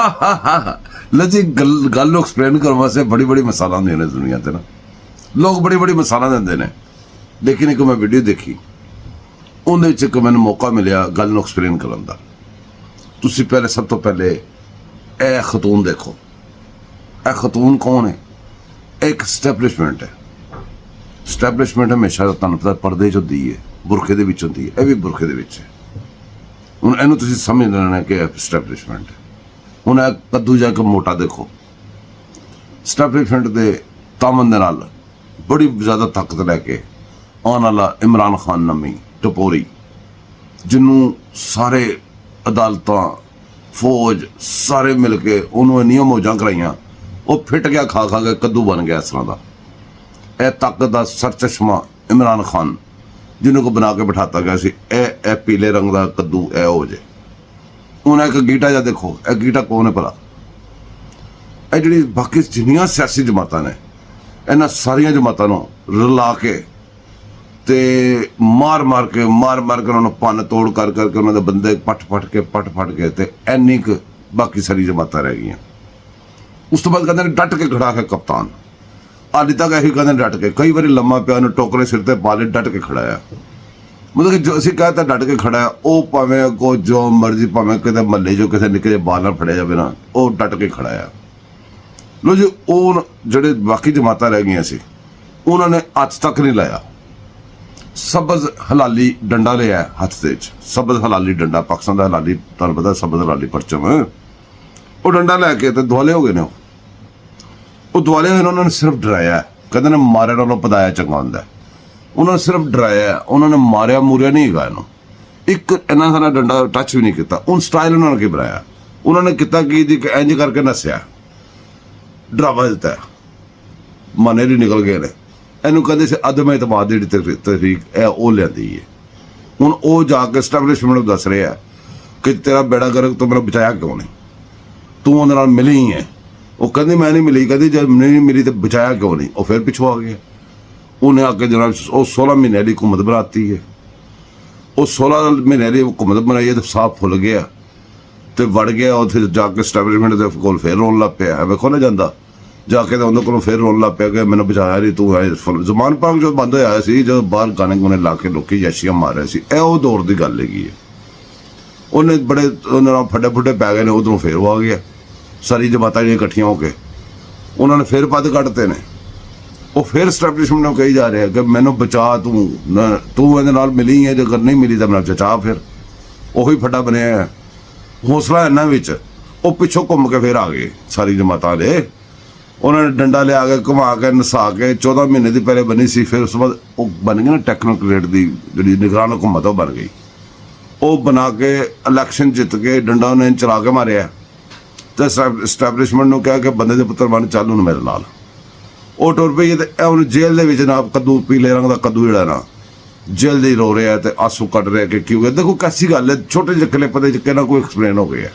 जी गल एक्सप्लेन करने वास्ते बड़ी बड़ी मिसाल होंगे ने दुनिया ते ना, लोग बड़ी बड़ी मिसाल देंगे ने। लेकिन एक मैं वीडियो देखी, उन्हें एक मैंने मौका मिलया गल एक्सप्लेन करने का। तुसी पहले सब तो पहले ए खतून देखो, ए खतून कौन है? एक स्टैबलिशमेंट है। स्टैबलिशमेंट हमेशा तुहानूं पता पर्दे चो दी है, बुरखे दे विच होंदी है, यह भी बुरखे दे विच है। हुण इहनूं तुसीं समझ लेना कि स्टैबलिशमेंट है। हुण कद्दू जाके मोटा देखो, स्टैबलिशमेंट के तामन दे नाल बड़ी ज़्यादा ताकत लैके आने वाला इमरान खान नमी टपोरी, जिन्हों सारे अदालतां फौज सारे मिल के उन्होंने इन्नियां मौजां कराइयां, वो फिट गया खा खा के कद्दू बन गया इस तरह का। यह ताकत का सर चश्मा इमरान खान जिन्हों को बना के बिठाता गया सी, ए पीले रंग का कद्दू ए हो जाए। उन्हें एक गीटा जा देखो, यह गीटा कौन है भला? यह जी बाकी जिन्नियां सियासी जमातां ने, इन्हां सारियां जमातां नूं रला के ते मार मार के उन्होंने भन्न तोड़ कर करके उन्होंने बंदे पट फट के ते इन्नी क बाकी सारी जमातां रह गई। उस तो बाद कहते हैं डट के खड़ा है कप्तान, अज तक यही कहते डट के, कई बार लम्मा पिया टोकरे सिर ते पा ले, डट के खड़ा है। मतलब कि जो असीं कहते डट के खड़ा है, वो भावें को जो मर्जी भावें किते महल्ले जो किसी निक्के जिहे बाल नाल फड़िया जावे ना, वो डट के खड़ा है। लो जी, वो जिहड़े बाकी जमातां रह गई सी, उन्होंने हथ तक नहीं लाया। सबज हलाली डंडा लिया हथ दे विच, सबज हलाली डंडा, पाकिस्तान का हलाली तुहानूं पता सबज हलाली परचम, वो डंडा लैके ते दुआले हो गए ने। वो दुआले होए उन्होंने सिर्फ डराया, कहते ने मारे नालों पदाया चंगा हुंदा। उन्होंने सिर्फ डराया, उन्होंने मारिया मूरिया नहीं हैगा इन्हूं, एक इन्ना सारा डंडा टच भी नहीं किया। उन स्टाइल उन्होंने की बनाया, उन्होंने किता कि इंज करके नस्या, ड्रामा दिता, मने नहीं निकल गए ने। इनू कहते से अदम एतमाद की तहरीक है वो लियांदी है। हुण वो जाके स्टैबलिशमेंट दस रहा है कि तेरा बेड़ा गर्क तो मैंने बचाया क्यों नहीं, तू उहदे नाल मिली ही है। वो कहती मैं नहीं मिली, कहती जब नहीं मिली तो बचाया क्यों नहीं। वो फिर पिछू आ गया, उन्हें आके जनाब वो 16 महीने की हुकूमत बनाती है। वो 16 महीने की हुकूमत बनाई है तो साफ फुल गया तो वड़ गया उत्थे जाके स्टैबलिशमेंट के कोल फिर रोन लग पिया। वेखो ना जाता जाके तो उन्होंने को फिर रोन लग पिया कि मैंने बचाया नहीं, तू है फुल। जमान पाक जो बंद होया सी, जो बाहर गाने गुने ला के लोग यशियां मार रहे सी, यह वो दौर की गल हैगी है। उन्हें बड़े उन्होंने फड्डे फुड्डे पै गए ने, उधरों फिर वो आ गया, सारी जमातां जी इकट्ठियां होके उन्होंने फिर पद कटते ने। वो फिर स्टैबलिशमेंट में कही जा रहा है कि मैनू बचा, तू ये नाल मिली है, जो अगर नहीं मिली तो मैं बचा। फिर उही फड्डा बनया है। हौसला इन्हां विच, वो पिछों घूम के फिर आ गए सारी जमातां दे। उन्होंने डंडा लिया के घुमा के नसा के 14 महीने की पहले बनी सी, फिर उस बाद वो बन गई ना टेक्नोक्रेट की जी निगरान हुकूमत वो बन गई। वो बना के इलैक्शन जित के डंडा उन्हें चला के मारिया तो स्टैबलिशमेंट ने कहा कि बंदे के पुत्र बन चल हूँ मेरे नाल। वो टुर पई तो उन्हें जेल के विच ना कद्दू पीले रंग का कद्दू जिहड़ा ना जेल दे रो रहा है तो आंसू कट रहा कि क्यों। देखो कैसी गल है, छोटे ਜਿਹੇ क्लिप दे ना कोई एक्सप्लेन हो गया।